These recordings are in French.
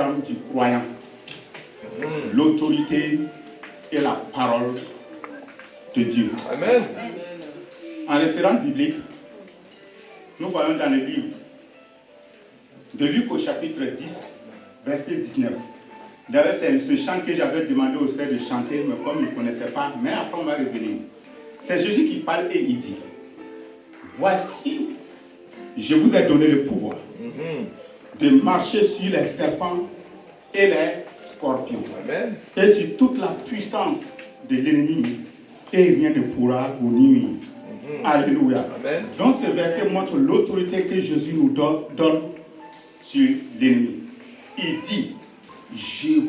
armes du croyant. L'autorité et la parole de Dieu. Amen. En référence biblique, nous voyons dans le livre de Luc au chapitre 10, verset 19. D'ailleurs, c'est ce chant que j'avais demandé au Seigneur de chanter, mais comme il ne connaissait pas, mais après on va revenir. C'est Jésus qui parle et il dit, voici, je vous ai donné le pouvoir de marcher sur les serpents et les scorpions. Amen. Et sur toute la puissance de l'ennemi, et rien ne pourra vous nuire. Alléluia. Amen. Donc ce verset montre l'autorité que Jésus nous donne sur l'ennemi. Il dit, je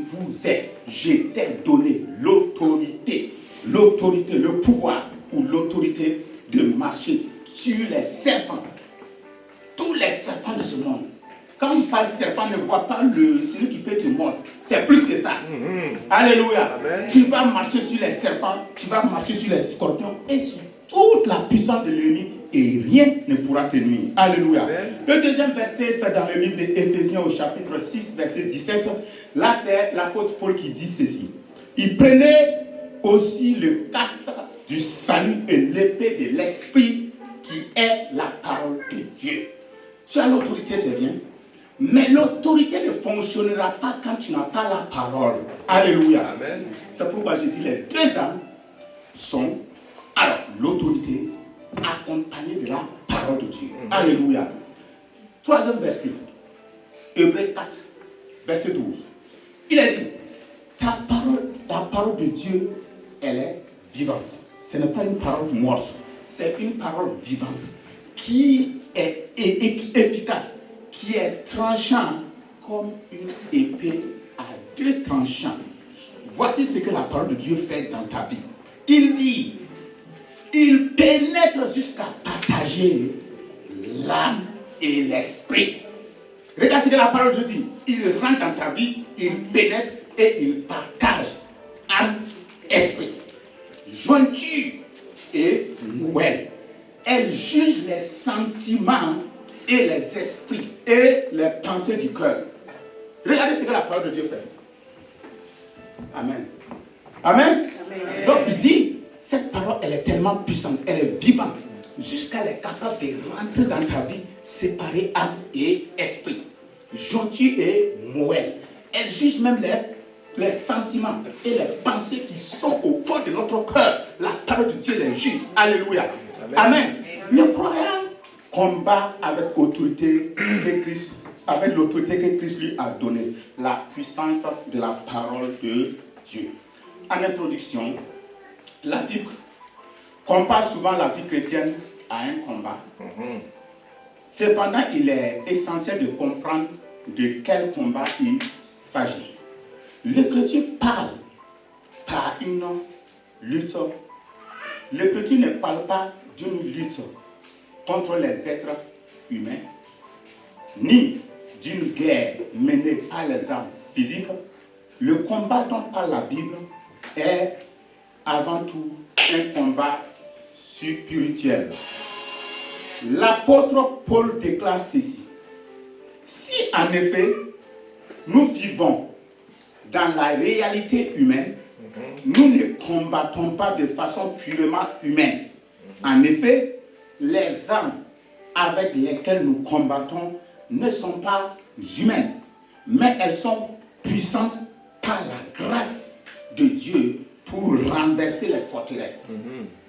t'ai donné l'autorité, le pouvoir ou l'autorité de marcher sur les serpents. Tous les serpents de ce monde. Quand on parle serpent, ne voit pas celui qui peut te mordre. C'est plus que ça. Alléluia. Amen. Tu vas marcher sur les serpents, tu vas marcher sur les scorpions et sur toute la puissance de l'ennemi et rien ne pourra te nuire. Alléluia. Amen. Le deuxième verset, c'est dans le livre d'Éphésiens au chapitre 6, verset 17. Là, c'est l'apôtre Paul qui dit ceci. Il prenait aussi le casque du salut et l'épée de l'esprit qui est la parole de Dieu. Tu as l'autorité, c'est bien. Mais l'autorité ne fonctionnera pas quand tu n'as pas la parole. Alléluia. Amen. C'est pourquoi je dis les deux armes sont alors l'autorité accompagnée de la parole de Dieu. Alléluia. Troisième verset. Hébreux 4, verset 12. Il a dit, la parole de Dieu, elle est vivante. Ce n'est pas une parole morte. C'est une parole vivante qui est efficace, qui est tranchant comme une épée à deux tranchants. Voici ce que la parole de Dieu fait dans ta vie. Il dit, il pénètre jusqu'à partager l'âme et l'esprit. Regarde ce que la parole de Dieu dit. Il rentre dans ta vie, il pénètre et il partage âme, esprit. Jointure et nouvelle. Elle juge les sentiments et les esprits et les pensées du cœur. Regardez ce que la parole de Dieu fait. Amen. Amen. Amen. Donc il dit, cette parole, elle est tellement puissante, elle est vivante, jusqu'à elle est capable de rentrer dans ta vie, séparer âme et esprit, jointure et moelle. Elle juge même les sentiments et les pensées qui sont au fond de notre cœur. La parole de Dieu les juge. Alléluia. Amen. Amen. Le croyant combat avec autorité que Christ, avec l'autorité que Christ lui a donnée, la puissance de la parole de Dieu. En introduction, la Bible compare souvent la vie chrétienne à un combat. Cependant, il est essentiel de comprendre de quel combat il s'agit. Le chrétien parle par une lutte. Le chrétien ne parle pas d'une lutte contre les êtres humains, ni d'une guerre menée par les armes physiques. Le combat dont parle la Bible est avant tout un combat spirituel. L'apôtre Paul déclare ceci. Si en effet nous vivons dans la réalité humaine, nous ne combattons pas de façon purement humaine. En effet, les armes avec lesquelles nous combattons ne sont pas humaines, mais elles sont puissantes par la grâce de Dieu pour renverser les forteresses.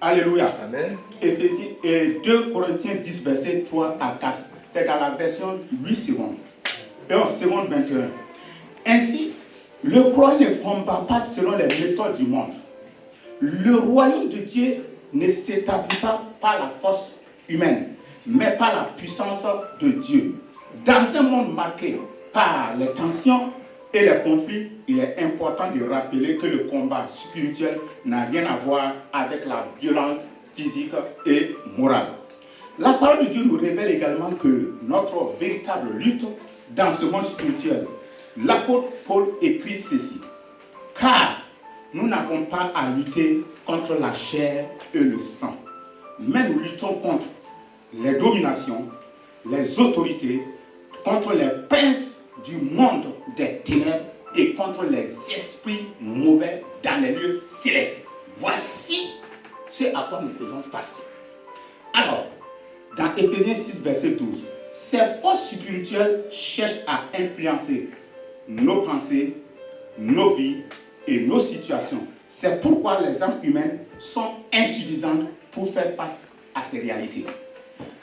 Alléluia. Amen. Éphésiens et 2 Corinthiens 10, versets 3 à 4. C'est dans la version 8 secondes. Et en seconde 21. Ainsi, le croyant ne combat pas selon les méthodes du monde. Le royaume de Dieu ne s'établit pas par la force humaine, mais par la puissance de Dieu. Dans un monde marqué par les tensions et les conflits, il est important de rappeler que le combat spirituel n'a rien à voir avec la violence physique et morale. La parole de Dieu nous révèle également que notre véritable lutte dans ce monde spirituel, l'apôtre Paul écrit ceci. Car nous n'avons pas à lutter contre la chair et le sang, mais nous luttons contre les dominations, les autorités, contre les princes du monde des ténèbres et contre les esprits mauvais dans les lieux célestes. Voici ce à quoi nous faisons face. Alors, dans Éphésiens 6, verset 12, ces forces spirituelles cherchent à influencer nos pensées, nos vies et nos situations. C'est pourquoi les âmes humaines sont insuffisantes pour faire face à ces réalités.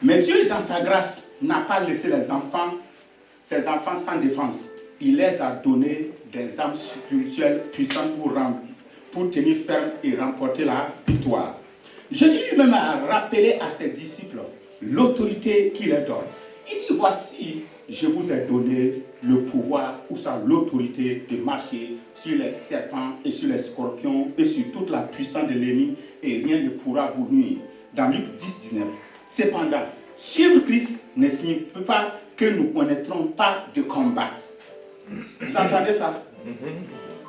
Mais Dieu, dans sa grâce, n'a pas laissé ses enfants sans défense. Il les a donné des âmes spirituelles puissantes pour tenir ferme et remporter la victoire. Jésus lui-même a rappelé à ses disciples l'autorité qu'il leur donne. Il dit, voici, je vous ai donné le pouvoir, ou ça, l'autorité de marcher sur les serpents et sur les scorpions et sur toute la puissance de l'ennemi, et rien ne pourra vous nuire. Dans Luc 10, 19. Cependant, suivre Christ ne signifie pas que nous ne connaîtrons pas de combat. Vous entendez ça?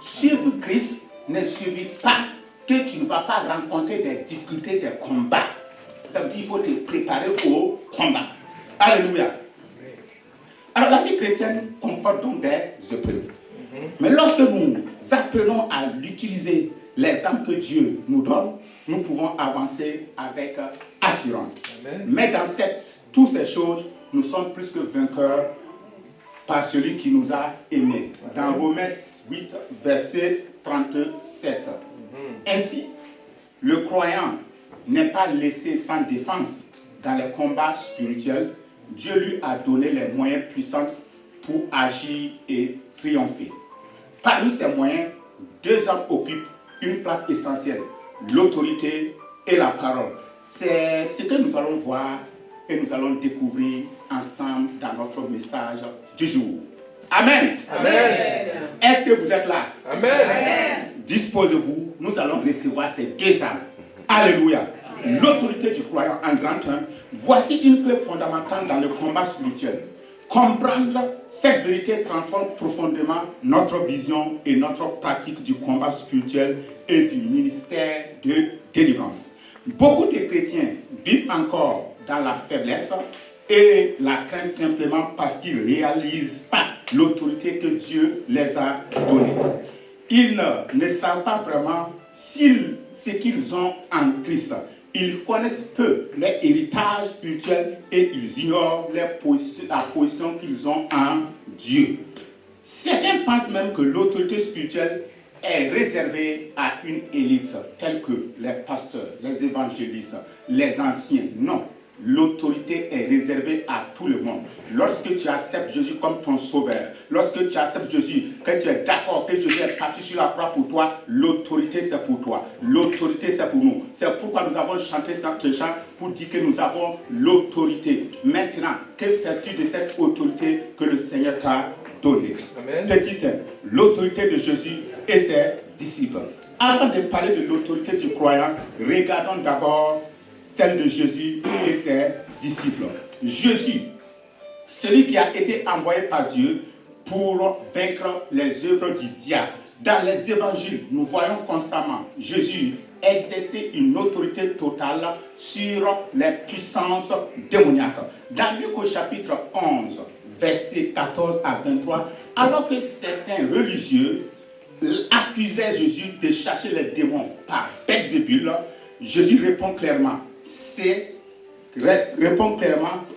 Suivre Christ ne signifie pas que tu ne vas pas rencontrer des difficultés, des combats. Ça veut dire qu'il faut te préparer au combat. Alléluia. Alors la vie chrétienne comporte donc des épreuves. Mais lorsque nous apprenons à l'utiliser, les armes que Dieu nous donne, nous pouvons avancer avec assurance. Amen. Mais dans toutes ces choses, nous sommes plus que vainqueurs par celui qui nous a aimés. Dans Romains 8, verset 37. Ainsi, le croyant n'est pas laissé sans défense dans les combats spirituels. Dieu lui a donné les moyens puissants pour agir et triompher. Parmi ces moyens, deux hommes occupent une place essentielle, l'autorité et la parole. C'est ce que nous allons voir et nous allons découvrir ensemble dans notre message du jour. Amen. Amen. Est-ce que vous êtes là? Amen. Disposez-vous, nous allons recevoir ces deux âmes. Alléluia. L'autorité du croyant en grand 1. Voici une clé fondamentale dans le combat spirituel. Comprendre cette vérité transforme profondément notre vision et notre pratique du combat spirituel et du ministère de délivrance. Beaucoup de chrétiens vivent encore dans la faiblesse et la crainte simplement parce qu'ils ne réalisent pas l'autorité que Dieu les a donnée. Ils ne savent pas vraiment ce qu'ils ont en Christ. Ils connaissent peu leur héritage spirituel et ils ignorent la position qu'ils ont en Dieu. Certains pensent même que l'autorité spirituelle est réservée à une élite telle que les pasteurs, les évangélistes, les anciens. Non, l'autorité est réservée à tout le monde. Lorsque tu acceptes Jésus comme ton sauveur, lorsque tu acceptes Jésus, que tu es d'accord que Jésus est parti sur la croix pour toi, l'autorité c'est pour toi. L'autorité c'est pour nous. C'est pourquoi nous avons chanté ce chant pour dire que nous avons l'autorité. Maintenant, que fais-tu de cette autorité que le Seigneur t'a donnée? Petit 1, l'autorité de Jésus et ses disciples. Avant de parler de l'autorité du croyant, regardons d'abord celle de Jésus et ses disciples. Jésus, celui qui a été envoyé par Dieu pour vaincre les œuvres du diable. Dans les évangiles, nous voyons constamment Jésus exercer une autorité totale sur les puissances démoniaques. Dans Luc au chapitre 11, versets 14 à 23, alors que certains religieux accusaient Jésus de chercher les démons par Belzébul, Jésus répond clairement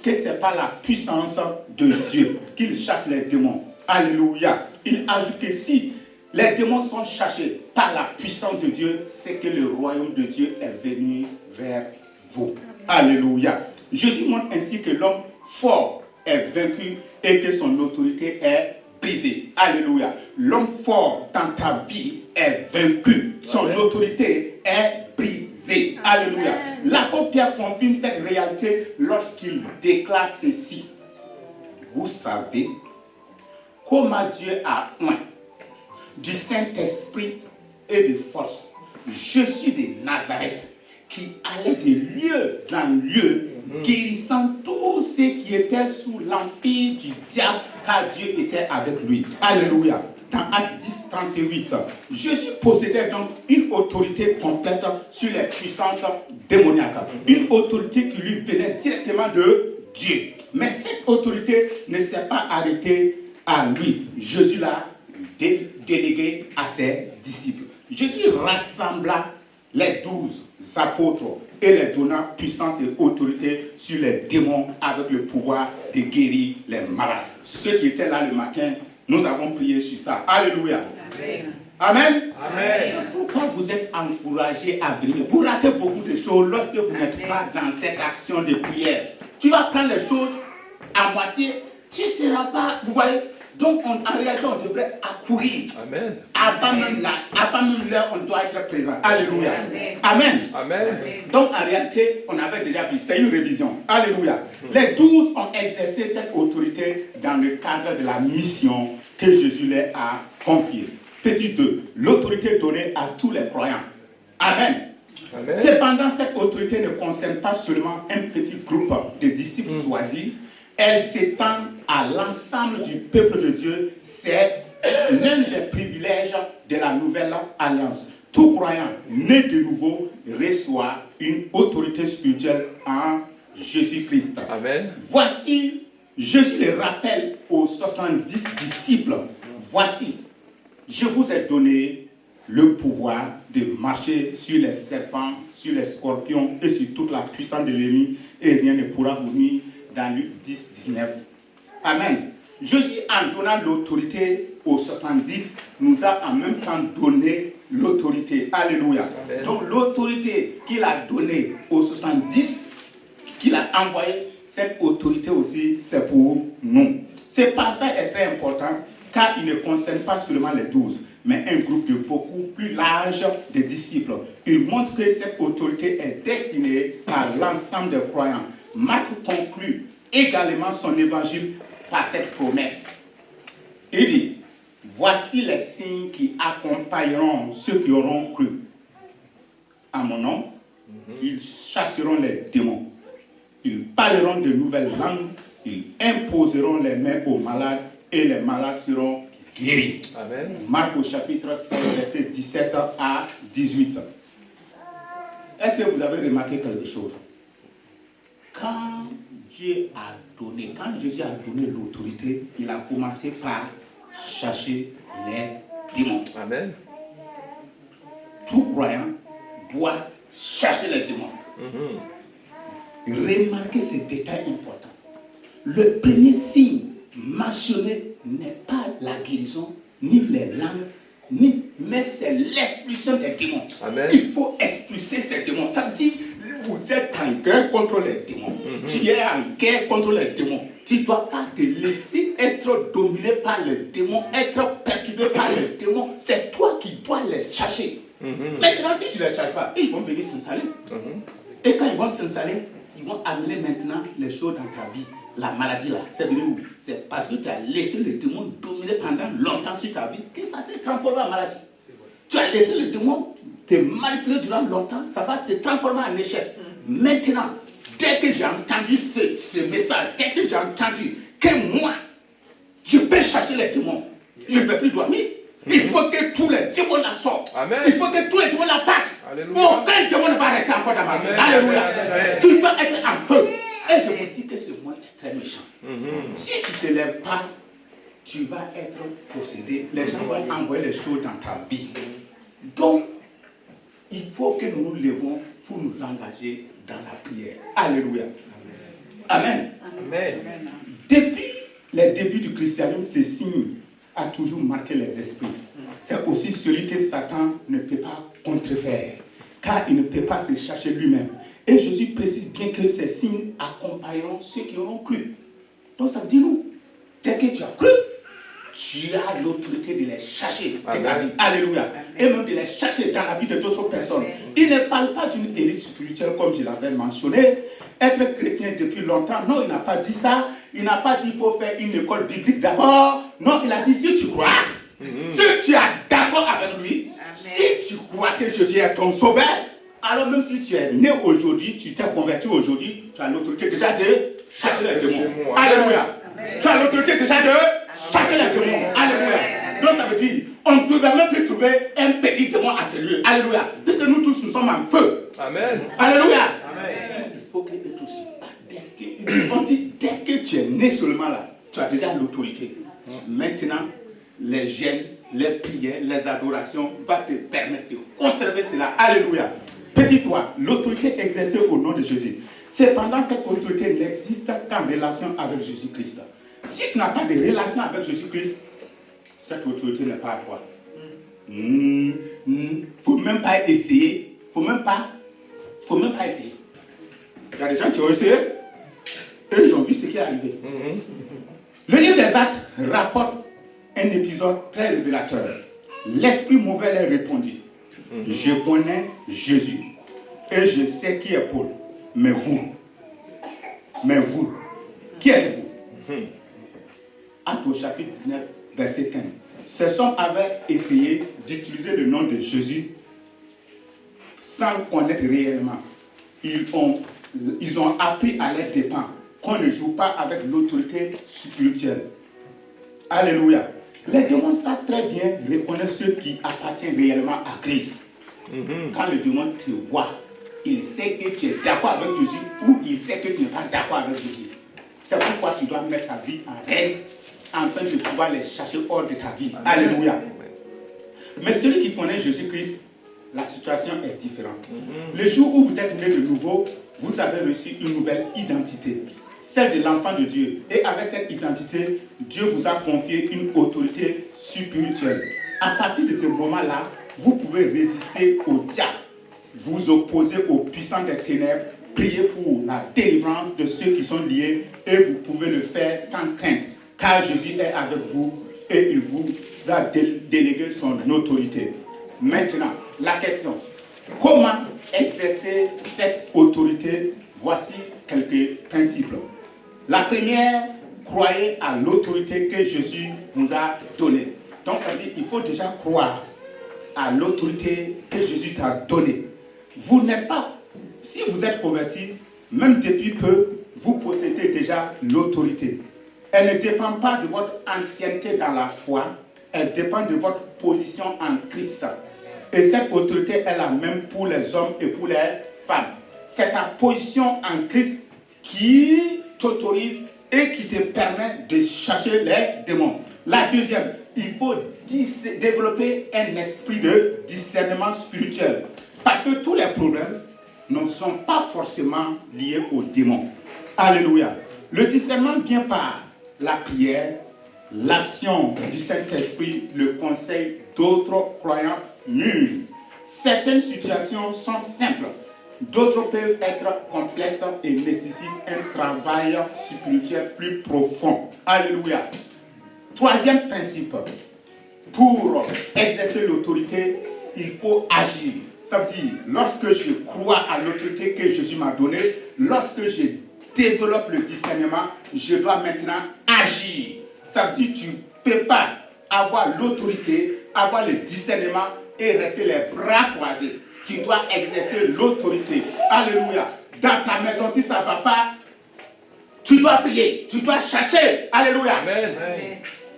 que ce n'est pas la puissance de Dieu qu'il chasse les démons. Alléluia. Il ajoute que si les démons sont chassés par la puissance de Dieu, c'est que le royaume de Dieu est venu vers vous. Alléluia. Jésus montre ainsi que l'homme fort est vaincu et que son autorité est brisée. Alléluia. L'homme fort dans ta vie est vaincu. Son autorité est brisée. Alléluia. L'apôtre Pierre confirme cette réalité lorsqu'il déclare ceci. Vous savez comment Dieu a oint du Saint-Esprit et de force Jésus de Nazareth, qui allait de lieu en lieu, guérissant tous ceux qui étaient sous l'empire du diable, car Dieu était avec lui. Alléluia. Dans Actes 10, 38, Jésus possédait donc une autorité complète sur les puissances démoniaques. Une autorité qui lui venait directement de Dieu. Mais cette autorité ne s'est pas arrêtée à lui. Jésus l'a délégué à ses disciples. Jésus rassembla les 12 apôtres et les donna puissance et autorité sur les démons avec le pouvoir de guérir les malades. Ceux qui étaient là le matin, nous avons prié sur ça. Alléluia. Amen. Amen. Amen. Pourquoi vous êtes encouragés à venir? Vous ratez beaucoup de choses lorsque vous n'êtes pas dans cette action de prière. Tu vas prendre les choses à moitié, tu ne seras pas, vous voyez. Donc en réalité, on devrait accourir. Amen. Avant même l'heure, on doit être présent. Alléluia. Amen. Amen. Amen. Donc en réalité, on avait déjà vu, c'est une révision. Alléluia. Les 12 ont exercé cette autorité dans le cadre de la mission que Jésus leur a confiée. Petit 2, l'autorité donnée à tous les croyants. Amen. Amen. Cependant, cette autorité ne concerne pas seulement un petit groupe de disciples choisis, elle s'étend à l'ensemble du peuple de Dieu. C'est l'un des privilèges de la nouvelle alliance. Tout croyant né de nouveau reçoit une autorité spirituelle en Jésus-Christ. Amen. Voici, Jésus le rappelle aux 70 disciples. Voici, je vous ai donné le pouvoir de marcher sur les serpents, sur les scorpions et sur toute la puissance de l'ennemi, et rien ne pourra vous nuire. Dans Luc 10, 19. Amen. Jésus, en donnant l'autorité aux 70, nous a en même temps donné l'autorité. Alléluia. Amen. Donc l'autorité qu'il a donnée aux 70, qu'il a envoyé, cette autorité aussi, c'est pour nous. Ce passage est très important car il ne concerne pas seulement les 12, mais un groupe de beaucoup plus large de disciples. Il montre que cette autorité est destinée à l'ensemble des croyants. Marc conclut également son évangile par cette promesse. Il dit, voici les signes qui accompagneront ceux qui auront cru. À mon nom, ils chasseront les démons. Ils parleront de nouvelles langues. Ils imposeront les mains aux malades et les malades seront guéris. Amen. Marc au chapitre 5, verset 17 à 18. Est-ce que vous avez remarqué quelque chose? Quand Dieu a donné, quand Jésus a donné l'autorité, il a commencé par chasser les démons. Amen. Tout croyant doit chasser les démons. Remarquez ce détail important. Le premier signe mentionné n'est pas la guérison, ni les langues, mais c'est l'expulsion des démons. Amen. Il faut expulser ces démons. Ça veut dire, vous êtes en guerre contre les démons. Tu es en guerre contre les démons. Tu ne dois pas te laisser être dominé par les démons, être perturbé par les démons. C'est toi qui dois les chercher. Maintenant, si tu ne les cherches pas, ils vont venir s'installer. Et quand ils vont s'installer, ils vont amener maintenant les choses dans ta vie. La maladie là, c'est venu où? C'est parce que tu as laissé le démon dominer pendant longtemps sur ta vie que ça s'est transformé en maladie. Tu as laissé le démon te manipuler durant longtemps, ça va se transformer en échec. Maintenant, dès que j'ai entendu ce message, dès que j'ai entendu que moi, je peux chercher les démons, je ne vais plus dormir. Il faut que tous les démons la sortent. Amen. Il faut que tous les démons la battent. Aucun démon ne va rester encore dans ma vie. Alléluia. Tu dois être en feu. Et je vous dis que ce monde est très méchant. Si tu ne te lèves pas, tu vas être possédé. Les gens vont envoyer les choses dans ta vie. Donc, il faut que nous nous levons pour nous engager dans la prière. Alléluia. Amen. Amen. Depuis les débuts du christianisme, ce signe a toujours marqué les esprits. C'est aussi celui que Satan ne peut pas contrefaire, car il ne peut pas se chercher lui-même. Et Jésus précise bien que ces signes accompagneront ceux qui auront cru. Donc ça veut dire nous, dès que tu as cru, tu as l'autorité de les chercher de ta vie. Alléluia. Et même de les chercher dans la vie de d'autres personnes. Il ne parle pas d'une élite spirituelle comme je l'avais mentionné. Être chrétien depuis longtemps, non, il n'a pas dit ça. Il n'a pas dit qu'il faut faire une école biblique d'abord. Non, il a dit si tu crois, si tu es d'accord avec lui, si tu crois que Jésus est ton sauveur, alors même si tu es né aujourd'hui, tu t'es converti aujourd'hui, tu as l'autorité déjà de chasser les démons. Alléluia. Tu as l'autorité déjà de chasser les démons. Alléluia. Donc ça veut dire, on ne devrait même plus trouver un petit démon à ce lieu. Alléluia. Puisque nous tous, nous sommes en feu. Amen. Alléluia. Amen. Il faut que tu aussi. On dit, dès que tu es né seulement là, tu as déjà l'autorité. Maintenant, les jeûnes, les prières, les adorations vont te permettre de conserver cela. Alléluia. Petit 3, l'autorité exercée au nom de Jésus. Cependant, cette autorité n'existe qu'en relation avec Jésus-Christ. Si tu n'as pas de relation avec Jésus-Christ, cette autorité n'est pas à toi. Il ne faut même pas essayer. Faut même pas essayer. Il y a des gens qui ont essayé et ils ont vu ce qui est arrivé. Le livre des Actes rapporte un épisode très révélateur. L'esprit mauvais leur répondit: je connais Jésus et je sais qui est Paul. Mais vous, qui êtes-vous? Actes au chapitre 19, verset 15. Ces hommes avaient essayé d'utiliser le nom de Jésus sans le connaître réellement. Ils ont appris à leurs dépens qu'on ne joue pas avec l'autorité spirituelle. Alléluia. Les démons savent très bien reconnaître ceux qui appartiennent réellement à Christ. Quand le démon te voit, il sait que tu es d'accord avec Jésus ou il sait que tu n'es pas d'accord avec Jésus. C'est pourquoi tu dois mettre ta vie en règle afin de pouvoir les chercher hors de ta vie. Alléluia. Mais celui qui connaît Jésus-Christ, la situation est différente. Le jour où vous êtes né de nouveau, vous avez reçu une nouvelle identité, celle de l'enfant de Dieu. Et avec cette identité, Dieu vous a confié une autorité spirituelle. À partir de ce moment-là, vous pouvez résister au diable, vous opposer aux puissants des ténèbres, prier pour la délivrance de ceux qui sont liés et vous pouvez le faire sans crainte, car Jésus est avec vous et il vous a délégué son autorité. Maintenant, la question: comment exercer cette autorité? Voici quelques principes. La première, croyez à l'autorité que Jésus vous a donnée. Donc, ça veut dire qu'il faut déjà croire à l'autorité que Jésus t'a donnée. Vous n'êtes pas, si vous êtes converti, même depuis peu, vous possédez déjà l'autorité. Elle ne dépend pas de votre ancienneté dans la foi, elle dépend de votre position en Christ. Et cette autorité est la même pour les hommes et pour les femmes. C'est ta position en Christ qui t'autorise et qui te permet de chercher les démons. La deuxième, il faut développer un esprit de discernement spirituel. Parce que tous les problèmes ne sont pas forcément liés aux démons. Alléluia. Le discernement vient par la prière, l'action du Saint-Esprit, le conseil d'autres croyants mûrs. Certaines situations sont simples, d'autres peuvent être complexes et nécessitent un travail spirituel plus profond. Alléluia. Troisième principe, pour exercer l'autorité, il faut agir. Ça veut dire, lorsque je crois à l'autorité que Jésus m'a donnée, lorsque je développe le discernement, je dois maintenant agir. Ça veut dire, tu ne peux pas avoir l'autorité, avoir le discernement et rester les bras croisés. Tu dois exercer l'autorité. Alléluia. Dans ta maison, si ça ne va pas, tu dois prier, tu dois chercher. Alléluia. Amen.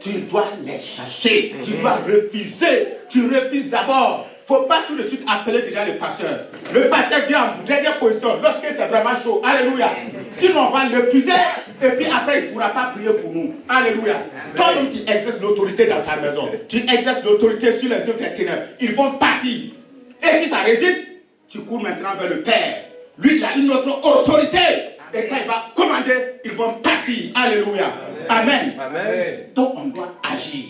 Tu dois les chercher. Tu dois refuser. Tu refuses d'abord. Il ne faut pas tout de suite appeler déjà le pasteur. Le pasteur vient en dernière position lorsque c'est vraiment chaud. Alléluia. Sinon, on va l'épuiser et puis après, il ne pourra pas prier pour nous. Alléluia. Toi-même, tu exerces l'autorité dans ta maison. Tu exerces l'autorité sur les œuvres des ténèbres. Ils vont partir. Et si ça résiste, tu cours maintenant vers le Père. Lui, il a une autre autorité. Et quand il va commander, ils vont partir. Alléluia. Amen. Amen. Donc, on doit agir.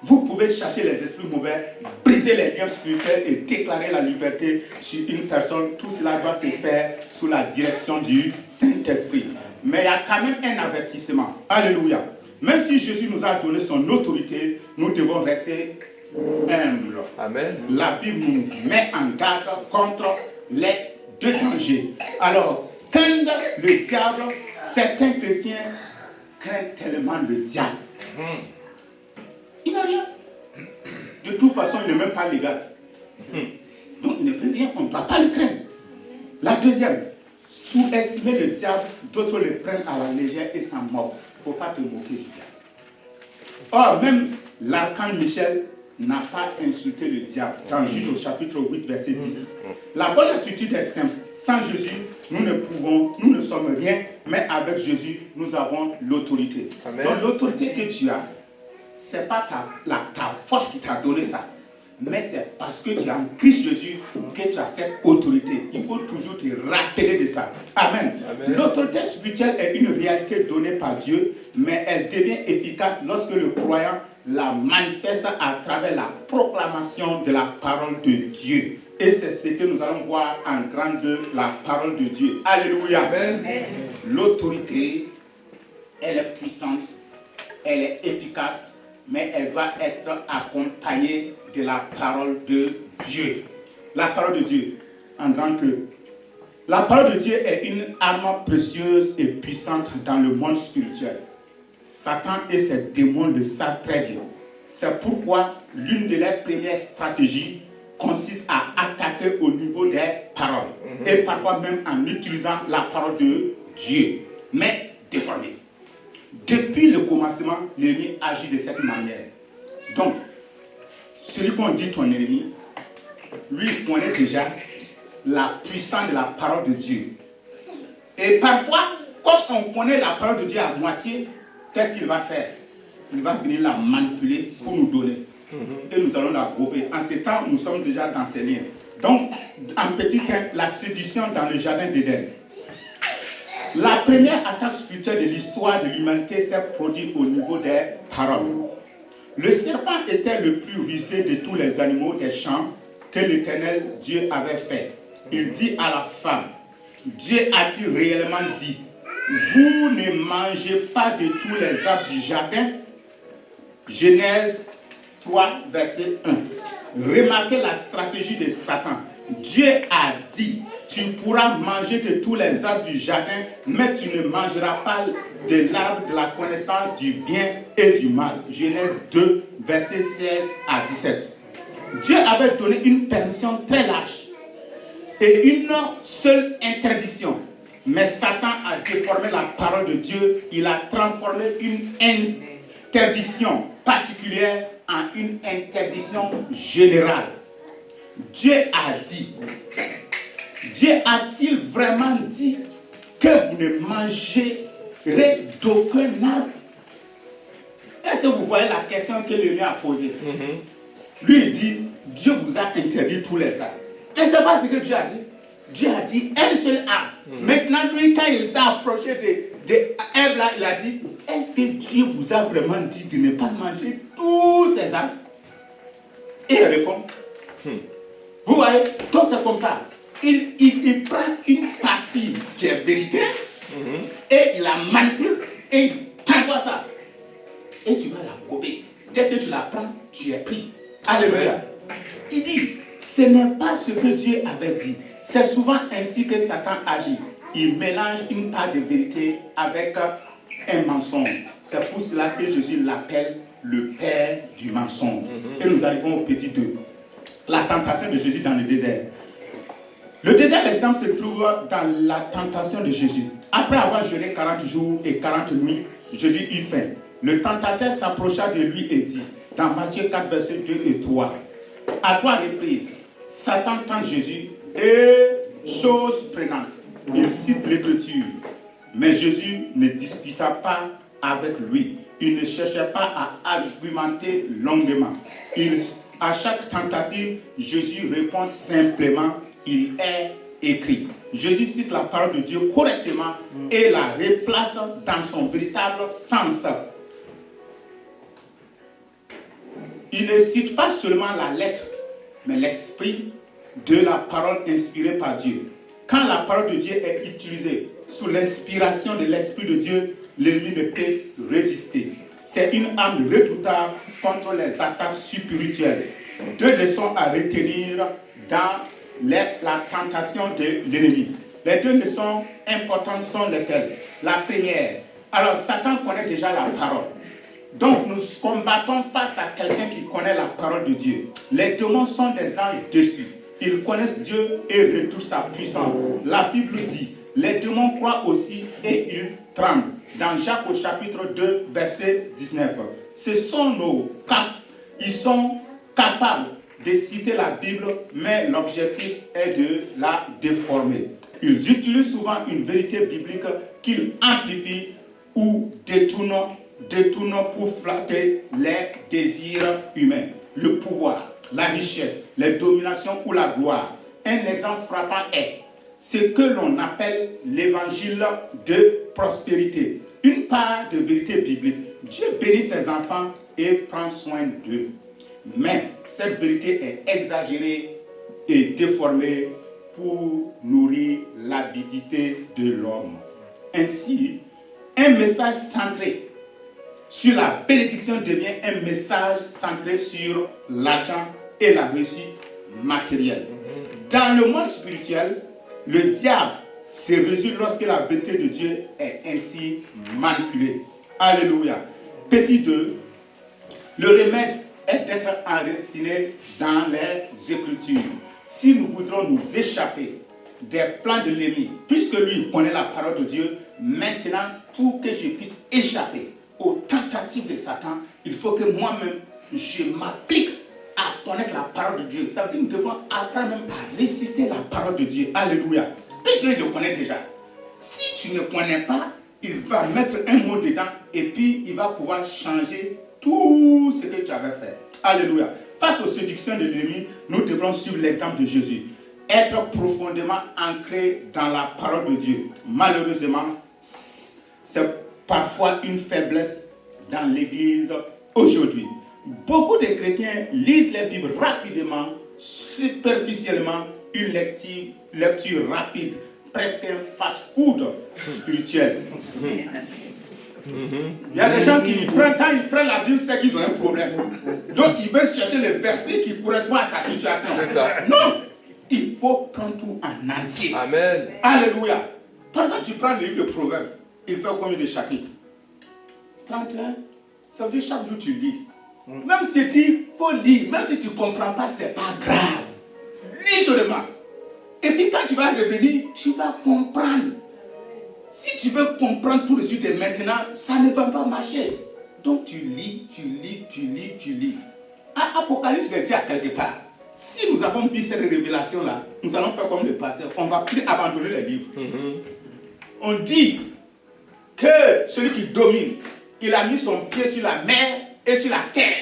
Vous pouvez chercher les esprits mauvais, briser les liens spirituels et déclarer la liberté sur une personne. Tout cela doit se faire sous la direction du Saint-Esprit. Mais il y a quand même un avertissement. Alléluia. Même si Jésus nous a donné son autorité, nous devons rester humbles. Amen. La Bible nous met en garde contre les deux dangers. Alors, craindre le diable, certains chrétiens craignent tellement le diable. Il n'a rien. De toute façon, il n'est même pas légal. Donc, il ne peut rien. On ne doit pas le craindre. La deuxième, sous-estimer le diable, d'autres le prennent à la légère et s'en moquent. Il ne faut pas te moquer du diable. Or, même l'archange Michel n'a pas insulté le diable. Dans Jude au chapitre 8, verset 10. La bonne attitude est simple. Sans Jésus, nous ne sommes rien, mais avec Jésus, nous avons l'autorité. Donc, l'autorité que tu as, ce n'est pas ta force qui t'a donné ça. Mais c'est parce que tu es en Christ Jésus que tu as cette autorité. Il faut toujours te rappeler de ça. Amen. L'autorité spirituelle est une réalité donnée par Dieu, mais elle devient efficace lorsque le croyant la manifeste à travers la proclamation de la parole de Dieu. Et c'est ce que nous allons voir en grande la parole de Dieu. Alléluia. L'autorité, elle est puissante, elle est efficace, mais elle doit être accompagnée de la parole de Dieu. La parole de Dieu, en grand que la parole de Dieu est une arme précieuse et puissante dans le monde spirituel. Satan et ses démons le savent très bien. C'est pourquoi l'une de leurs premières stratégies consiste à attaquer au niveau des paroles. Et parfois même en utilisant la parole de Dieu, mais déformée. Depuis le commencement, l'ennemi agit de cette manière. Donc, celui qu'on dit ton ennemi, lui connaît déjà la puissance de la parole de Dieu. Et parfois, comme on connaît la parole de Dieu à moitié, qu'est-ce qu'il va faire? Il va venir la manipuler pour nous donner. Et nous allons la gober. En ce temps, nous sommes déjà dans ces liens. Donc, en petit temps, la séduction dans le jardin d'Éden. La première attaque spirituelle de l'histoire de l'humanité s'est produite au niveau des paroles. Le serpent était le plus rusé de tous les animaux des champs que l'Éternel Dieu avait fait. Il dit à la femme, Dieu a-t-il réellement dit, vous ne mangez pas de tous les arbres du jardin? Genèse 3, verset 1. Remarquez la stratégie de Satan. Dieu a dit, tu pourras manger de tous les arbres du jardin, mais tu ne mangeras pas de l'arbre de la connaissance du bien et du mal. Genèse 2, verset 16 à 17. Dieu avait donné une permission très large et une seule interdiction. Mais Satan a déformé la parole de Dieu. Il a transformé une interdiction particulière en une interdiction générale. Dieu a dit, Dieu a-t-il vraiment dit que vous ne mangerez d'aucun arbre? Est-ce que vous voyez la question que l'ennemi a posée? Lui, il dit, Dieu vous a interdit tous les arbres. Et c'est pas ce que Dieu a dit. Dieu a dit un seul arbre. Maintenant, lui, quand il s'est approché de Ève, là, il a dit, est-ce que Dieu vous a vraiment dit de ne pas manger tous ces arbres? Et il répond, vous voyez, donc c'est comme ça. Il prend une partie qui est vérité et il la manipule et il t'envoie ça. Et tu vas la gober. Dès que tu la prends, tu es pris. Alléluia. Il dit, ce n'est pas ce que Dieu avait dit. C'est souvent ainsi que Satan agit. Il mélange une part de vérité avec un mensonge. C'est pour cela que Jésus l'appelle le père du mensonge. Et nous arrivons au petit 2. La tentation de Jésus dans le désert. Le deuxième exemple se trouve dans la tentation de Jésus. Après avoir jeûné 40 jours et 40 nuits, Jésus eut faim. Le tentateur s'approcha de lui et dit, dans Matthieu 4, versets 2 et 3, à 3 reprises, Satan tente Jésus et, chose prenante, il cite l'Écriture. Mais Jésus ne discuta pas avec lui. Il ne cherchait pas à argumenter longuement. À chaque tentative, Jésus répond simplement, il est écrit. Jésus cite la parole de Dieu correctement et la replace dans son véritable sens. Il ne cite pas seulement la lettre, mais l'esprit de la parole inspirée par Dieu. Quand la parole de Dieu est utilisée sous l'inspiration de l'Esprit de Dieu, l'ennemi ne peut résister. C'est une arme redoutable contre les attaques spirituelles. 2 leçons à retenir dans la tentation de l'ennemi. Les 2 leçons importantes sont lesquelles? La première, alors Satan connaît déjà la parole. Donc nous combattons face à quelqu'un qui connaît la parole de Dieu. Les démons sont des anges dessus. Ils connaissent Dieu et redoutent sa puissance. La Bible dit, les démons croient aussi et ils tremblent. Dans Jacques au chapitre 2, verset 19. Ils sont capables de citer la Bible, mais l'objectif est de la déformer. Ils utilisent souvent une vérité biblique qu'ils amplifient ou détournent détourne pour flatter les désirs humains, le pouvoir, la richesse, les dominations ou la gloire. Un exemple frappant est ce que l'on appelle l'évangile de prospérité. Une part de vérité biblique. Dieu bénit ses enfants et prend soin d'eux. Mais cette vérité est exagérée et déformée pour nourrir l'avidité de l'homme. Ainsi, un message centré sur la bénédiction devient un message centré sur l'argent et la réussite matérielle. Dans le monde spirituel, le diable se résout lorsque la vérité de Dieu est ainsi manipulée. Alléluia. Petit 2, le remède est d'être enraciné dans les Écritures. Si nous voudrons nous échapper des plans de l'ennemi, puisque lui connaît la parole de Dieu, maintenant, pour que je puisse échapper aux tentatives de Satan, il faut que moi-même, je m'applique à connaître la parole de Dieu. Ça veut dire que nous devons apprendre même à réciter la parole de Dieu. Alléluia. Puisqu'il le connaît déjà. Si tu ne connais pas, il va mettre un mot dedans et puis il va pouvoir changer tout ce que tu avais fait. Alléluia. Face aux séductions de l'ennemi, nous devrons suivre l'exemple de Jésus. Être profondément ancré dans la parole de Dieu. Malheureusement, c'est parfois une faiblesse dans l'Église aujourd'hui. Beaucoup de chrétiens lisent les Bibles rapidement, superficiellement, une lecture rapide, presque un fast-food spirituel. Il y a des gens qui, quand ils prennent la Bible, c'est qu'ils ont un problème. Donc, ils veulent chercher le verset qui correspond à sa situation. Non! Il faut prendre tout en entier. Amen. Alléluia. Par exemple, tu prends le livre de Proverbes. Il fait combien de chapitres? 31. Ça veut dire chaque jour tu lis. Même si il faut lire, même si tu ne comprends pas, ce n'est pas grave. Lis seulement. Et puis quand tu vas revenir, tu vas comprendre. Si tu veux comprendre tout de suite et maintenant, ça ne va pas marcher. Donc tu lis, tu lis, tu lis, tu lis. À Apocalypse, je dis à quelque part, si nous avons vu cette révélation-là, nous allons faire comme le passé. On ne va plus abandonner les livres. On dit que celui qui domine, il a mis son pied sur la mer et sur la terre.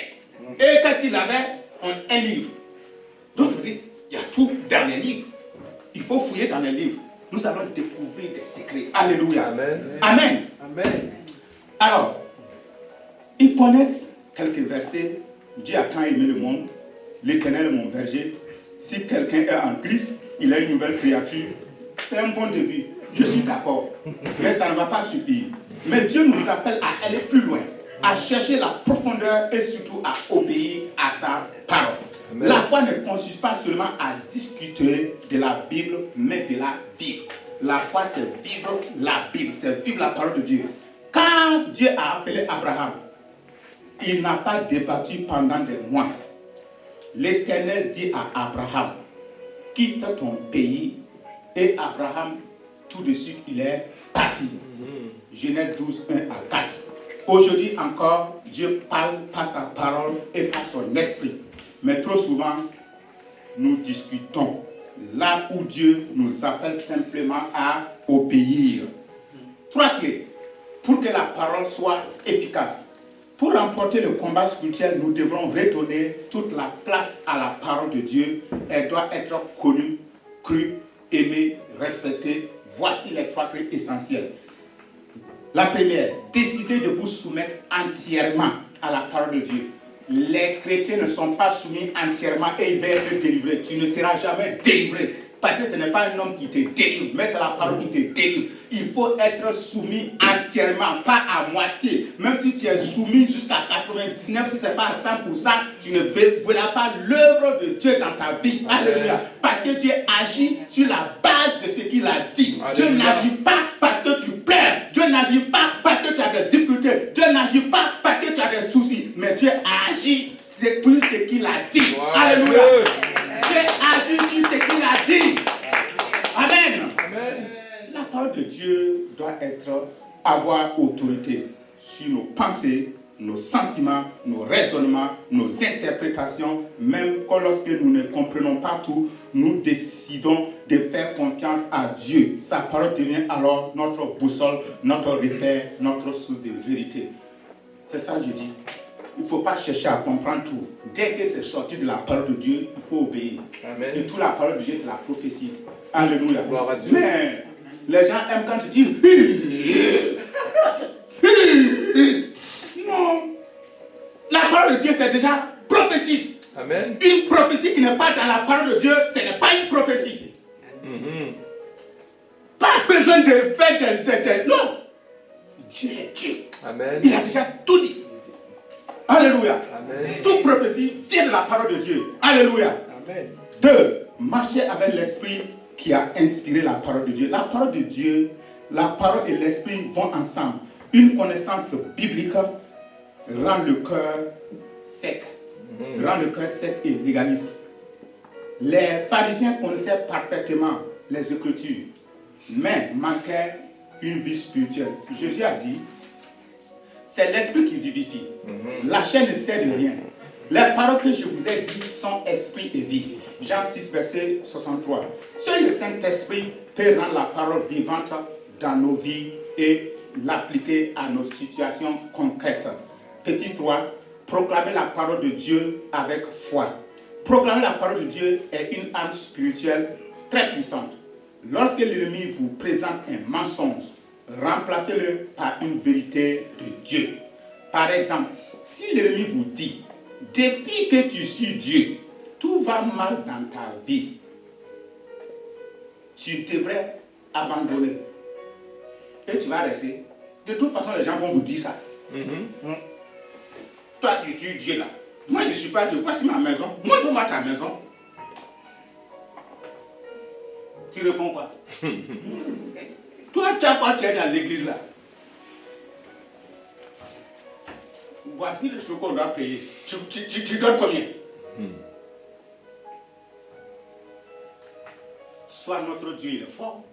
Et qu'est-ce qu'il avait? Un livre. Donc ça veut dire, il y a tout dans les livres. Il faut fouiller dans les livres. Nous allons découvrir des secrets. Alléluia. Amen. Amen. Amen. Alors, ils connaissent quelques versets. Dieu a tant aimé le monde. L'Éternel est mon berger. Si quelqu'un est en Christ, il est une nouvelle créature. C'est un bon début. Je suis d'accord. Mais ça ne va pas suffire. Mais Dieu nous appelle à aller plus loin, à chercher la profondeur et surtout à obéir à sa parole. Amen. La foi ne consiste pas seulement à discuter de la Bible, mais de la vivre. La foi, c'est vivre la Bible, c'est vivre la parole de Dieu. Quand Dieu a appelé Abraham, il n'a pas débattu pendant des mois. L'Éternel dit à Abraham, quitte ton pays, et Abraham, tout de suite, il est parti. Genèse 12, 1 à 4. Aujourd'hui encore, Dieu parle par sa parole et par son esprit. Mais trop souvent, nous discutons là où Dieu nous appelle simplement à obéir. 3 clés pour que la parole soit efficace. Pour remporter le combat spirituel, nous devrons redonner toute la place à la parole de Dieu. Elle doit être connue, crue, aimée, respectée. Voici les 3 clés essentielles. La première, décidez de vous soumettre entièrement à la parole de Dieu. Les chrétiens ne sont pas soumis entièrement et ils vont être délivrés. Tu ne seras jamais délivré. Parce que ce n'est pas un homme qui te délivre, mais c'est la parole qui te délivre. Il faut être soumis entièrement, pas à moitié. Même si tu es soumis jusqu'à 99, si ce n'est pas à 100%, tu ne verras pas l'œuvre de Dieu dans ta vie. Alléluia. Parce que Dieu agit sur la base de ce qu'il a dit. Alléluia. Dieu n'agit pas parce que tu pleures. Dieu n'agit pas parce que tu as des difficultés. Dieu n'agit pas parce que tu as des soucis. Mais Dieu agit pour ce qu'il a dit. Wow. Alléluia. Dieu agit sur ce qu'il a dit. Amen. Amen. La parole de Dieu doit avoir autorité sur nos pensées, nos sentiments, nos raisonnements, nos interprétations. Même quand lorsque nous ne comprenons pas tout, nous décidons de faire confiance à Dieu. Sa parole devient alors notre boussole, notre repère, notre source de vérité. C'est ça que je dis. Il ne faut pas chercher à comprendre tout. Dès que c'est sorti de la parole de Dieu, il faut obéir. Amen. Et toute la parole de Dieu, c'est la prophétie. Alléluia. Gloire à Dieu. Mais les gens aiment quand tu dis non. La parole de Dieu, c'est déjà prophétie. Amen. Une prophétie qui n'est pas dans la parole de Dieu, ce n'est pas une prophétie. Pas besoin de faire non. Dieu est Dieu. Amen. Il a déjà tout dit. Alléluia. Amen. Toute prophétie vient de la parole de Dieu. Alléluia. Amen. 2. Marcher avec l'esprit qui a inspiré la parole de Dieu. La parole de Dieu, la parole et l'esprit vont ensemble. Une connaissance biblique rend le cœur sec. Rend le cœur sec et légaliste. Les pharisiens connaissaient parfaitement les Écritures, mais manquaient une vie spirituelle. Jésus a dit, c'est l'esprit qui vivifie. La chair ne sert de rien. Les paroles que je vous ai dites sont esprit et vie. Jean 6, verset 63. Seul le Saint-Esprit peut rendre la parole vivante dans nos vies et l'appliquer à nos situations concrètes. Petit 3, proclamer la parole de Dieu avec foi. Proclamer la parole de Dieu est une arme spirituelle très puissante. Lorsque l'ennemi vous présente un mensonge, remplacez-le par une vérité de Dieu. Par exemple, si l'ennemi vous dit, depuis que tu suis Dieu, tout va mal dans ta vie, tu devrais abandonner. Et tu vas rester. De toute façon, les gens vont vous dire ça. Toi, tu suis Dieu là. Moi, je ne suis pas Dieu. Voici ma maison. Montre-moi ta maison. Tu réponds pas. Toi, chaque fois que tu es dans l'église là, voici le ce qu'on doit payer. Tu donnes combien? Soit notre Dieu il est fort,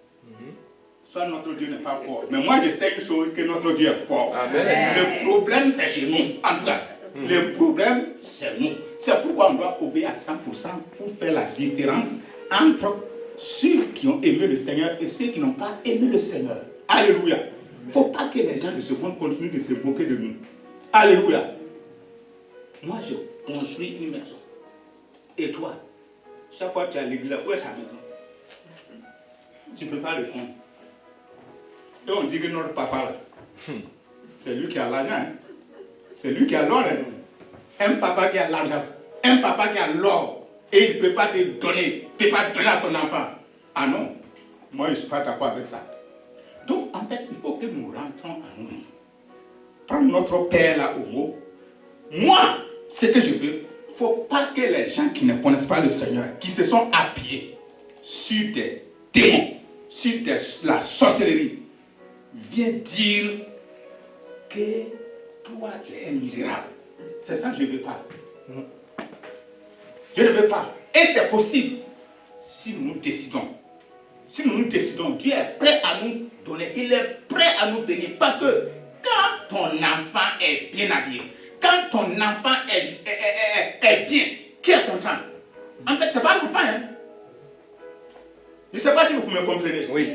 soit notre Dieu n'est pas fort. Mais moi, je sais une chose, que notre Dieu est fort. Amen. Le problème, c'est chez nous. En tout cas, le problème, c'est nous. C'est pourquoi on doit obéir à 100% pour faire la différence entre ceux qui ont aimé le Seigneur et ceux qui n'ont pas aimé le Seigneur. Alléluia. Il ne faut pas que les gens de ce monde continuent de se moquer de nous. Alléluia. Moi, je construis une maison. Et toi, chaque fois que tu es à l'église, où est ta maison? Tu ne peux pas répondre. Et on dit que notre papa, là, c'est lui qui a l'argent. Hein? C'est lui qui a l'or. Hein? Un papa qui a l'argent, un papa qui a l'or, et il ne peut pas te donner, il ne peut pas donner à son enfant. Ah non, moi je ne suis pas d'accord avec ça. Donc en fait, il faut que nous rentrons en nous. Prends notre père là au mot. Moi, ce que je veux, il ne faut pas que les gens qui ne connaissent pas le Seigneur, qui se sont appuyés sur des démons, sur la sorcellerie, viennent dire que toi tu es misérable. C'est ça que je ne veux pas. Je ne veux pas. Et c'est possible si nous décidons. Si nous décidons, Dieu est prêt à nous donner. Il est prêt à nous bénir. Parce que quand ton enfant est bien habillé, quand ton enfant est bien, qui est content? En fait, ce n'est pas l'enfant. Hein? Je ne sais pas si vous me comprenez. Oui.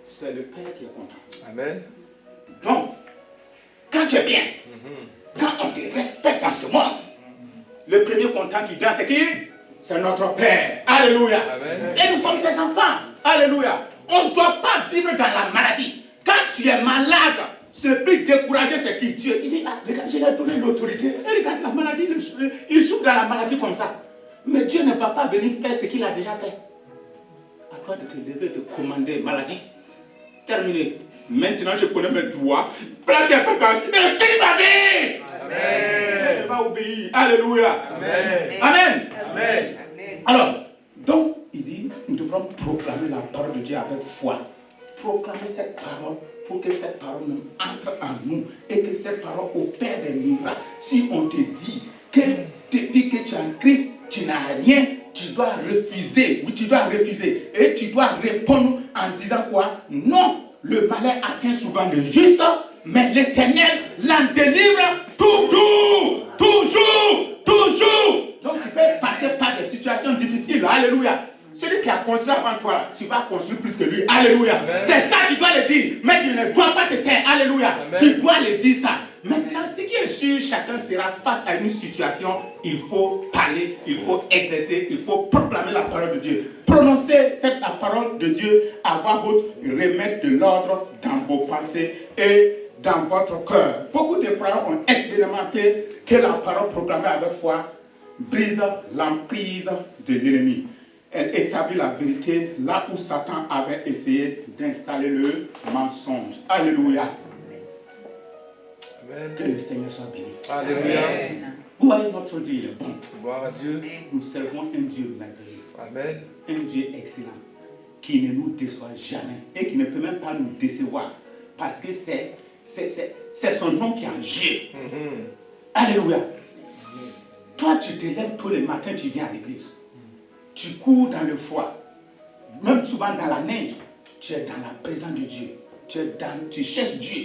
C'est le Père qui est content. Amen. Donc, quand tu es bien, quand on te respecte dans ce monde, le premier content qui danse, c'est qui? C'est notre Père. Alléluia. Amen. Et nous sommes ses enfants. Alléluia. On ne doit pas vivre dans la maladie. Quand tu es malade, ce plus découragé, c'est qui? Dieu. Il dit, ah, regarde, je lui ai donné l'autorité. Et regarde la maladie, il souffre dans la maladie comme ça. Mais Dieu ne va pas venir faire ce qu'il a déjà fait. À toi de te lever, de commander maladie. Terminé. Maintenant, je connais mes droits. Prends tes bagages et quitte ma vie. Amen. Je vais obéir. Alléluia. Amen. Amen. Amen. Alors, donc, il dit, nous devrons proclamer la parole de Dieu avec foi. Proclamer cette parole pour que cette parole nous entre en nous et que cette parole opère des miracles. Si on te dit que depuis que tu es en Christ, tu n'as rien, tu dois refuser. Oui, tu dois refuser. Et tu dois répondre en disant quoi? Non, le malheur atteint souvent le juste, mais l'Éternel l'en délivre toujours. Toujours. Toujours. Donc tu peux passer par des situations difficiles. Alléluia. Celui qui a construit avant toi, tu vas construire plus que lui. Alléluia. C'est ça, tu dois le dire. Mais tu ne dois pas te taire. Alléluia. Amen. Tu dois le dire ça. Maintenant, ce qui est sûr, chacun sera face à une situation, il faut parler, il faut exercer, il faut proclamer la parole de Dieu. Prononcez la parole de Dieu à voix haute, remettre de l'ordre dans vos pensées et dans votre cœur. Beaucoup de croyants ont expérimenté que la parole proclamée avec foi brise l'emprise de l'ennemi. Elle établit la vérité là où Satan avait essayé d'installer le mensonge. Alléluia. Amen. Que le Seigneur soit béni. Alléluia. Vous voyez, notre Dieu, il est bon. Gloire à Dieu. Nous servons un Dieu merveilleux. Amen. Un Dieu excellent, qui ne nous déçoit jamais et qui ne peut même pas nous décevoir. Parce que c'est son nom qui est en jeu. Alléluia. Toi, tu te lèves tous les matins, tu viens à l'église. Tu cours dans le froid. Même souvent dans la neige. Tu es dans la présence de Dieu. Tu cherches Dieu.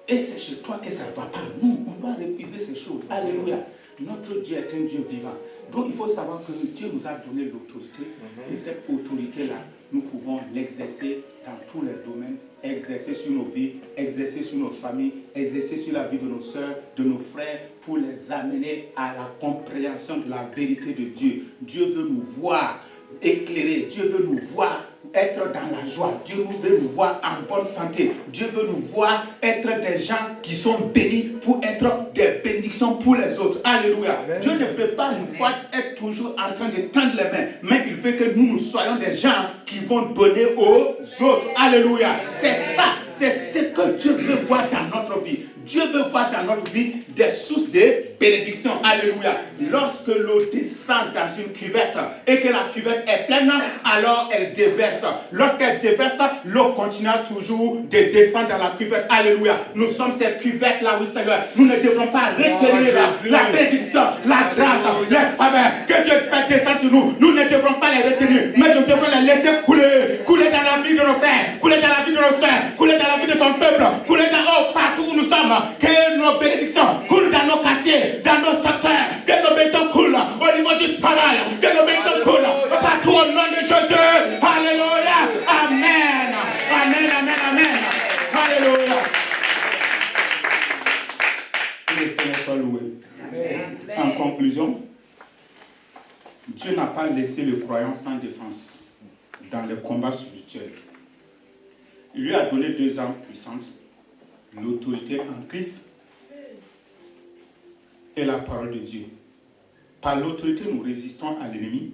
Et c'est chez toi que ça ne va pas. Nous, on doit refuser ces choses. Alléluia. Notre Dieu est un Dieu vivant. Donc il faut savoir que Dieu nous a donné l'autorité. Et cette autorité-là, nous pouvons l'exercer dans tous les domaines. Exercer sur nos vies, exercer sur nos familles, exercer sur la vie de nos soeurs, de nos frères, pour les amener à la compréhension de la vérité de Dieu. Dieu veut nous voir éclairés. Dieu veut nous voir être dans la joie. Dieu veut nous voir en bonne santé. Dieu veut nous voir être des gens qui sont bénis pour être des bénédictions pour les autres. Alléluia. Amen. Dieu ne veut pas nous voir être toujours en train de tendre les mains, mais il veut que nous soyons des gens qui vont donner aux autres. Alléluia. C'est ça. C'est ce que Dieu veut voir dans notre vie. Dieu veut voir dans notre vie des sources de bénédiction. Alléluia. Lorsque l'eau descend dans une cuvette et que la cuvette est pleine, alors elle déverse. Lorsqu'elle déverse, l'eau continue toujours de descendre dans la cuvette. Alléluia. Nous sommes ces cuvettes-là, oui Seigneur. Nous ne devrons pas retenir la bénédiction, la grâce, les faveurs que Dieu fait descendre sur nous. Nous ne devrons pas les retenir, mais nous devrons les laisser couler. Couler dans la vie de nos frères, couler dans la vie de nos soeurs, couler dans la vie de son peuple, couler dans partout où nous sommes. Que nos bénédictions coulent dans nos quartiers, dans nos secteurs, que nos bénédictions coulent au niveau du travail, que nos bénédictions coulent partout au nom de Jésus. Alléluia. Amen. Amen, amen, amen. Alléluia. Que le Seigneur soit loué. Amen. En conclusion, Dieu n'a pas laissé le croyant sans défense dans le combat spirituel. Il lui a donné 2 armes puissantes, l'autorité en Christ et la parole de Dieu. Par l'autorité, nous résistons à l'ennemi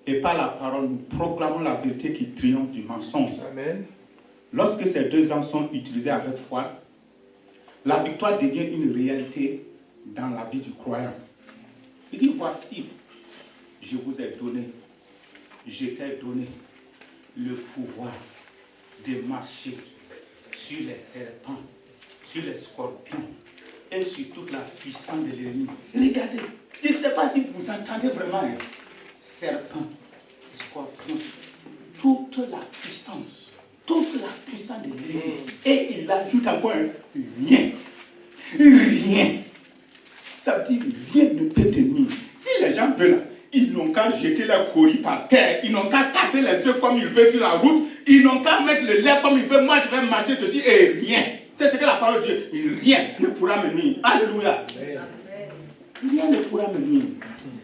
et par la parole, nous proclamons la vérité qui triomphe du mensonge. Amen. Lorsque ces 2 armes sont utilisées avec foi, la victoire devient une réalité dans la vie du croyant. Il dit, voici, je vous ai donné, je t'ai donné le pouvoir de marcher sur les serpents, sur les scorpions et sur toute la puissance de l'ennemi. Regardez, je ne sais pas si vous entendez vraiment. Serpents, scorpions, toute la puissance de l'ennemi. Et il ajoute encore rien. Rien. Ça veut dire rien ne peut tenir. Si les gens veulent, ils n'ont qu'à jeter leur colis par terre. Ils n'ont qu'à casser les œufs comme ils veulent sur la route. Ils n'ont qu'à mettre le lait comme ils veulent. Moi, je vais marcher dessus et rien. C'est ce que la parole de Dieu. Rien ne pourra me nuire. Alléluia. Rien ne pourra me nuire.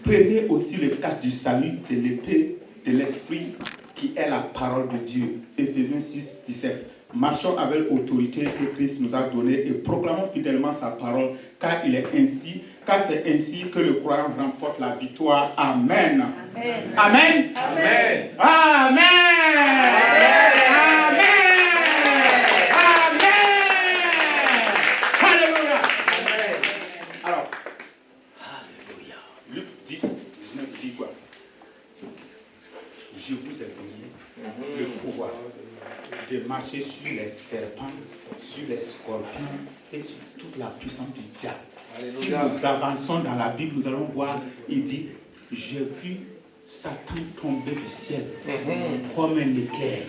Prenez aussi le casque du salut de l'épée de l'esprit qui est la parole de Dieu. Éphésiens 6, 17. Marchons avec l'autorité que Christ nous a donnée et proclamons fidèlement sa parole, car c'est ainsi que le croyant remporte la victoire. Amen. Amen. Amen. Amen. Amen. Amen. Alléluia. Alors, alléluia. Luc 10, 19 dit quoi? Je vous ai donné le pouvoir de marcher sur les serpents, sur les scorpions et sur toute la puissance du diable. Alléluia. Si nous avançons dans la Bible, nous allons voir, il dit, j'ai vu Satan tomber du ciel comme un éclair.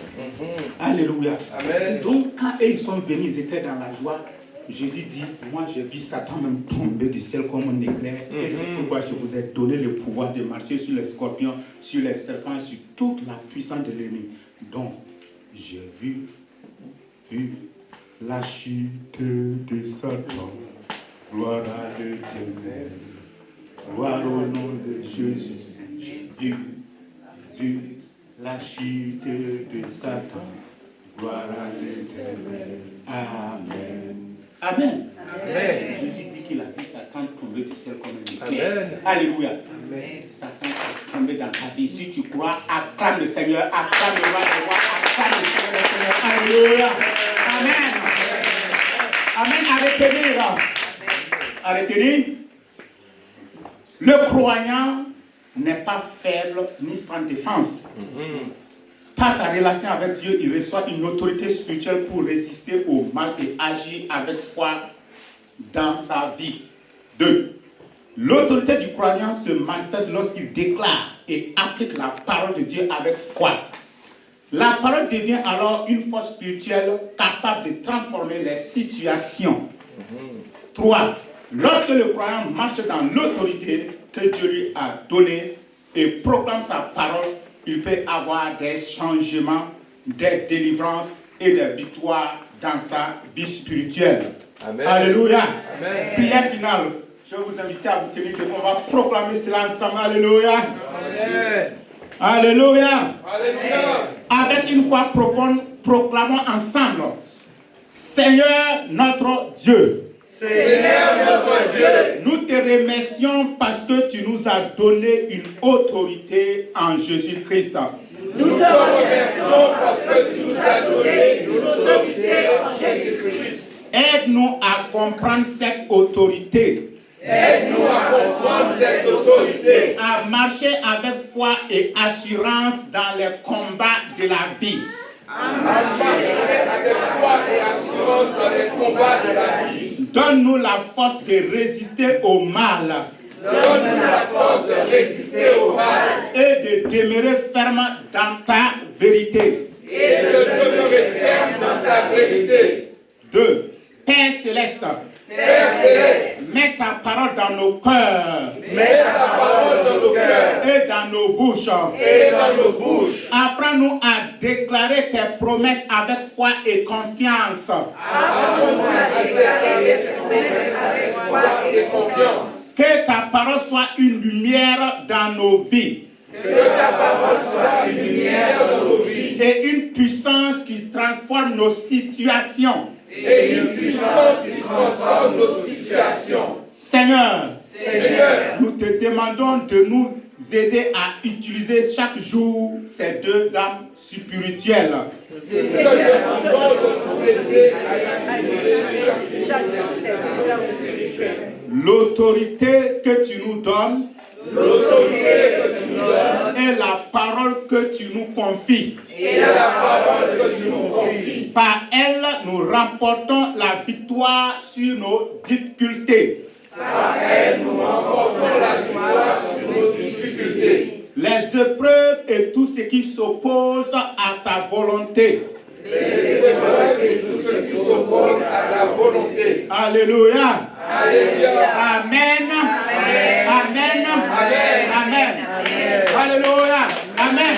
Alléluia. Amen. Donc quand ils sont venus, ils étaient dans la joie. Jésus dit, moi j'ai vu Satan même tomber du ciel comme un éclair. Et c'est pourquoi je vous ai donné le pouvoir de marcher sur les scorpions, sur les serpents, sur toute la puissance de l'ennemi. Donc, j'ai vu la chute de Satan. Gloire à l'Éternel. Gloire au nom de Jésus. Vu la chute de Satan. Gloire à l'Éternel. Amen. Amen. Amen. Jésus dit qu'il a vu Satan tomber du ciel comme un éclair. Alléluia. Amen. Satan est tombé dans ta vie. Si tu crois, acclame le Seigneur, acclame le roi des rois, acclame le Seigneur. Alléluia. Amen. Amen. À retenir. Le croyant n'est pas faible ni sans défense. Par sa relation avec Dieu, il reçoit une autorité spirituelle pour résister au mal et agir avec foi dans sa vie. 2. L'autorité du croyant se manifeste lorsqu'il déclare et applique la parole de Dieu avec foi. La parole devient alors une force spirituelle capable de transformer les situations. 3. Lorsque le croyant marche dans l'autorité que Dieu lui a donnée et proclame sa parole, il peut avoir des changements, des délivrances et des victoires dans sa vie spirituelle. Amen. Alléluia. Amen. Prière finale. Je vais vous inviter à vous tenir debout. On va proclamer cela ensemble. Alléluia. Amen. Alléluia. Alléluia. Avec une foi profonde, proclamons ensemble. Seigneur notre Dieu. Seigneur notre Dieu, nous te remercions parce que tu nous as donné une autorité en Jésus-Christ. Nous te remercions parce que tu nous as donné une autorité en Jésus-Christ. Aide-nous à comprendre cette autorité. Aide-nous à comprendre cette autorité. À marcher avec foi et assurance dans les combats de la vie. À marcher avec foi et assurance dans les combats de la vie. Donne-nous la force de résister au mal. Donne-nous la force de résister au mal. Et de demeurer ferme dans ta vérité. Et de demeurer ferme dans ta vérité. 2. Père céleste. Père céleste. Mets ta parole dans nos cœurs. Mets ta parole dans nos cœurs. Et dans nos bouches. Et dans nos bouches. Apprends-nous à déclarer tes promesses avec foi et confiance. Apprends-nous à déclarer tes promesses avec foi et confiance. Que ta parole soit une lumière dans nos vies. Que ta parole soit une lumière dans nos vies. Et une puissance qui transforme nos situations. Et une puissance qui transforme nos situations. Seigneur, Seigneur, nous te demandons de nous aider à utiliser chaque jour ces deux âmes spirituelles. Nous te demandons de nous aider à utiliser chaque jour ces deux âmes spirituelles. L'autorité que tu nous donnes, l'autorité que tu nous donnes, et la parole que tu nous confies. Et la parole que tu nous confies. Par elle, nous remportons la victoire sur nos difficultés. Par elle, nous remportons la victoire sur nos difficultés. Les épreuves et tout ce qui s'oppose à ta volonté. Les épreuves et tout ce qui s'oppose à ta volonté. Alléluia. Alléluia. Amen. Amen. Amen. Amen. Amen. Alléluia. Amen.